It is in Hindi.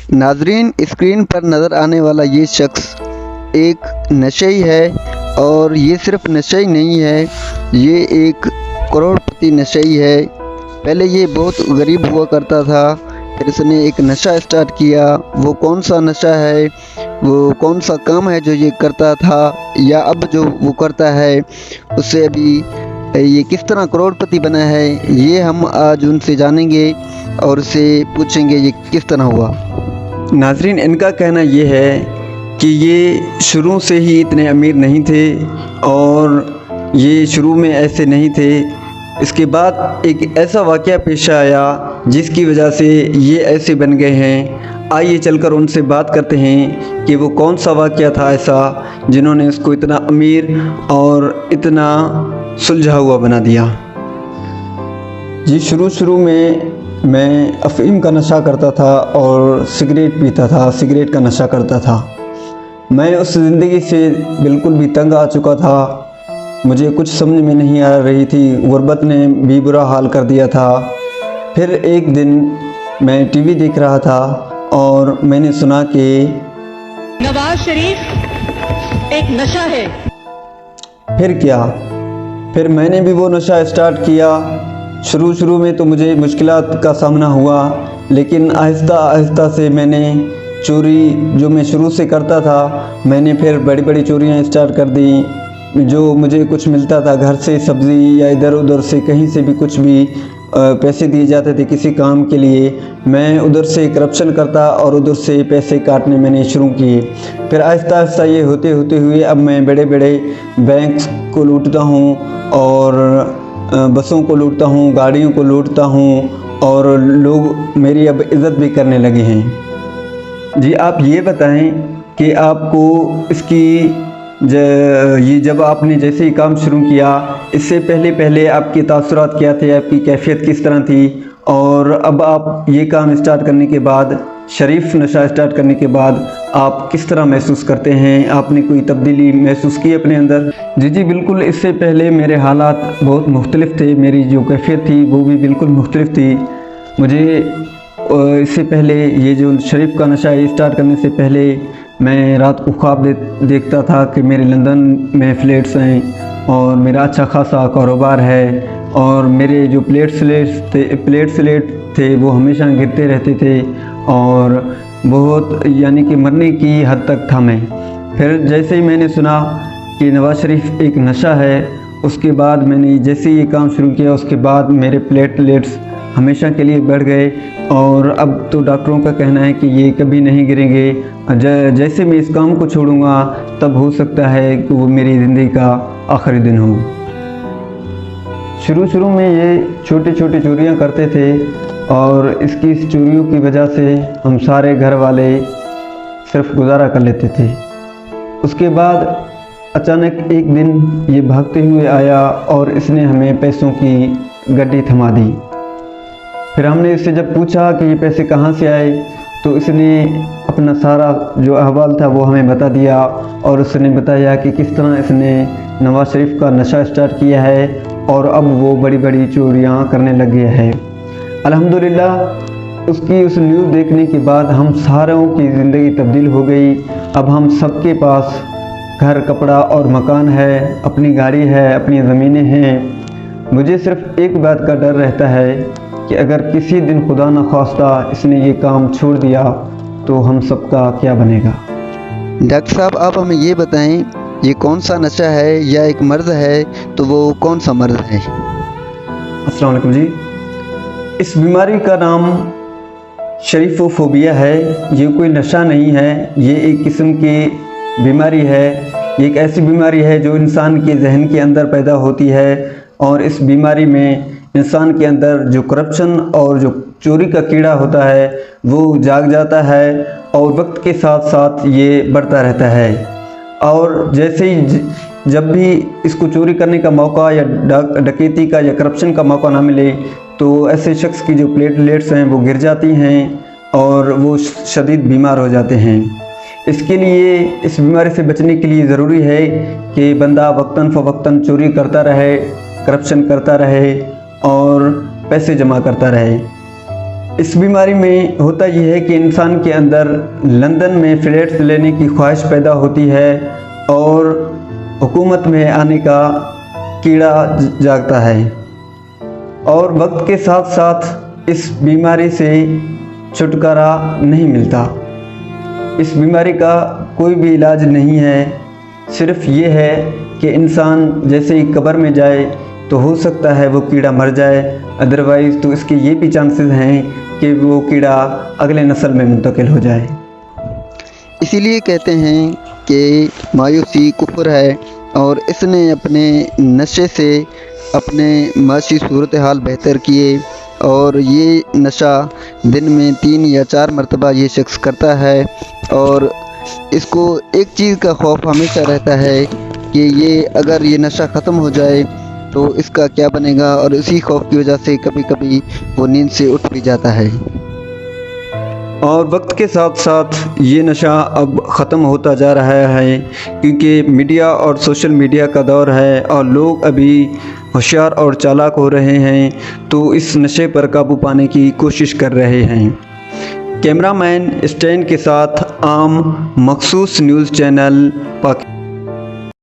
नाजरीन, स्क्रीन पर नज़र आने वाला ये शख्स एक नशेई है और ये सिर्फ नशेई नहीं है, ये एक करोड़पति नशेई है। पहले ये बहुत गरीब हुआ करता था, फिर इसने एक नशा स्टार्ट किया। वो कौन सा नशा है, वो कौन सा काम है जो ये करता था या अब जो वो करता है, उससे अभी ये किस तरह करोड़पति बना है, ये हम आज उनसे जानेंगे और उससे पूछेंगे ये किस तरह हुआ। नाजरीन, इनका कहना ये है कि ये शुरू से ही इतने अमीर नहीं थे और ये शुरू में ऐसे नहीं थे। इसके बाद एक ऐसा वाक़या पेश आया जिसकी वजह से ये ऐसे बन गए हैं। आइए चलकर उनसे बात करते हैं कि वो कौन सा वाक़या था ऐसा जिन्होंने इसको इतना अमीर और इतना सुलझा हुआ बना दिया। जी, शुरू में मैं अफ़ीम का नशा करता था और सिगरेट पीता था, सिगरेट का नशा करता था। मैं उस ज़िंदगी से बिल्कुल भी तंग आ चुका था। मुझे कुछ समझ में नहीं आ रही थी, गुर्बत ने भी बुरा हाल कर दिया था। फिर एक दिन मैं टीवी देख रहा था और मैंने सुना कि नवाज शरीफ एक नशा है। फिर क्या, फिर मैंने भी वो नशा स्टार्ट किया। शुरू में तो मुझे मुश्किलात का सामना हुआ, लेकिन आहिस्ता आहिस्ता से मैंने चोरी जो मैं शुरू से करता था, मैंने फिर बड़ी बड़ी चोरियां स्टार्ट कर दी। जो मुझे कुछ मिलता था घर से, सब्ज़ी या इधर उधर से कहीं से भी कुछ भी पैसे दिए जाते थे किसी काम के लिए, मैं उधर से करप्शन करता और उधर से पैसे काटने मैंने शुरू किए। फिर आहिस्ता आहिस्ता ये होते हुए अब मैं बड़े बड़े बैंक को लूटता हूँ और बसों को लूटता हूँ, गाड़ियों को लूटता हूँ और लोग मेरी अब इज़्ज़त भी करने लगे हैं। जी, आप ये बताएं कि आपको इसकी ये जब आपने जैसे ही काम शुरू किया, इससे पहले आपके तासुरात क्या थे, आपकी कैफियत किस तरह थी, और अब आप ये काम स्टार्ट करने के बाद, शरीफ नशा स्टार्ट करने के बाद आप किस तरह महसूस करते हैं? आपने कोई तब्दीली महसूस की अपने अंदर? जी बिल्कुल, इससे पहले मेरे हालात बहुत मुख्तलिफ थे, मेरी जो कैफियत थी वो भी बिल्कुल मुख्तलिफ थी। मुझे इससे पहले ये जो शरीफ का नशा स्टार्ट करने से पहले मैं रात को ख्वाब देखता था कि मेरे लंदन में फ्लैट्स हैं और मेरा अच्छा खासा कारोबार है और मेरे जो प्लेट स्लेट थे वो हमेशा गिरते रहते थे और बहुत यानी कि मरने की हद तक था मैं। फिर जैसे ही मैंने सुना कि नवाज शरीफ एक नशा है, उसके बाद मैंने जैसे ही ये काम शुरू किया, उसके बाद मेरे प्लेटलेट्स हमेशा के लिए बढ़ गए और अब तो डॉक्टरों का कहना है कि ये कभी नहीं गिरेंगे। जैसे मैं इस काम को छोड़ूंगा तब हो सकता है कि वो मेरी ज़िंदगी का आखिरी दिन हो। शुरू में ये छोटी चोरियां करते थे और इसकी इस चोरियों की वजह से हम सारे घर वाले सिर्फ गुजारा कर लेते थे। उसके बाद अचानक एक दिन ये भागते हुए आया और इसने हमें पैसों की गड्डी थमा दी। फिर हमने इससे जब पूछा कि ये पैसे कहाँ से आए, तो इसने अपना सारा जो अहवाल था वो हमें बता दिया और उसने बताया कि किस तरह इसने नवाज शरीफ का नशा स्टार्ट किया है और अब वो बड़ी चोरियाँ करने लग गया है। अल्हम्दुलिल्लाह, उसकी उस न्यूज़ देखने के बाद हम सारों की ज़िंदगी तब्दील हो गई। अब हम सबके पास घर, कपड़ा और मकान है, अपनी गाड़ी है, अपनी ज़मीनें हैं। मुझे सिर्फ एक बात का डर रहता है कि अगर किसी दिन खुदा न खास्ता इसने ये काम छोड़ दिया तो हम सबका क्या बनेगा। डॉक्टर साहब, आप हमें ये बताएं, ये कौन सा नशा है या एक मर्ज़ है, तो वो कौन सा मर्ज़ है? अस्सलाम वालेकुम जी। इस बीमारी का नाम शरीफोफोबिया है। ये कोई नशा नहीं है, ये एक किस्म की बीमारी है। ये एक ऐसी बीमारी है जो इंसान के जहन के अंदर पैदा होती है और इस बीमारी में इंसान के अंदर जो करप्शन और जो चोरी का कीड़ा होता है वो जाग जाता है और वक्त के साथ साथ ये बढ़ता रहता है। और जैसे ही जब भी इसको चोरी करने का मौका या डकैती का या करप्शन का मौका ना मिले, तो ऐसे शख्स की जो प्लेटलेट्स हैं वो गिर जाती हैं और वो शदीद बीमार हो जाते हैं। इसके लिए, इस बीमारी से बचने के लिए ज़रूरी है कि बंदा वक्तन फ़वक्तन चोरी करता रहे, करप्शन करता रहे और पैसे जमा करता रहे। इस बीमारी में होता यह है कि इंसान के अंदर लंदन में फ्लैट्स लेने की ख्वाहिश पैदा होती है और हुकूमत में आने का कीड़ा जागता है, और वक्त के साथ साथ इस बीमारी से छुटकारा नहीं मिलता। इस बीमारी का कोई भी इलाज नहीं है, सिर्फ ये है कि इंसान जैसे ही कब्र में जाए तो हो सकता है वो कीड़ा मर जाए, अदरवाइज़ तो इसके ये भी चांसेस हैं कि वो कीड़ा अगले नस्ल में मुंतकिल हो जाए। इसीलिए कहते हैं कि मायूसी कुफ्र है, और इसने अपने नशे से अपने माशी सूरत हाल बेहतर किए, और ये नशा दिन में 3 या 4 मरतबा ये शख्स करता है, और इसको एक चीज़ का खौफ हमेशा रहता है कि ये अगर ये नशा ख़त्म हो जाए तो इसका क्या बनेगा, और इसी खौफ की वजह से कभी कभी वो नींद से उठ भी जाता है। और वक्त के साथ साथ ये नशा अब ख़त्म होता जा रहा है, क्योंकि मीडिया और सोशल मीडिया का दौर है और लोग अभी होशियार और चालाक हो रहे हैं, तो इस नशे पर काबू पाने की कोशिश कर रहे हैं। कैमरामैन स्टैन के साथ आम मखसूस न्यूज़ चैनल पाकिस्तान।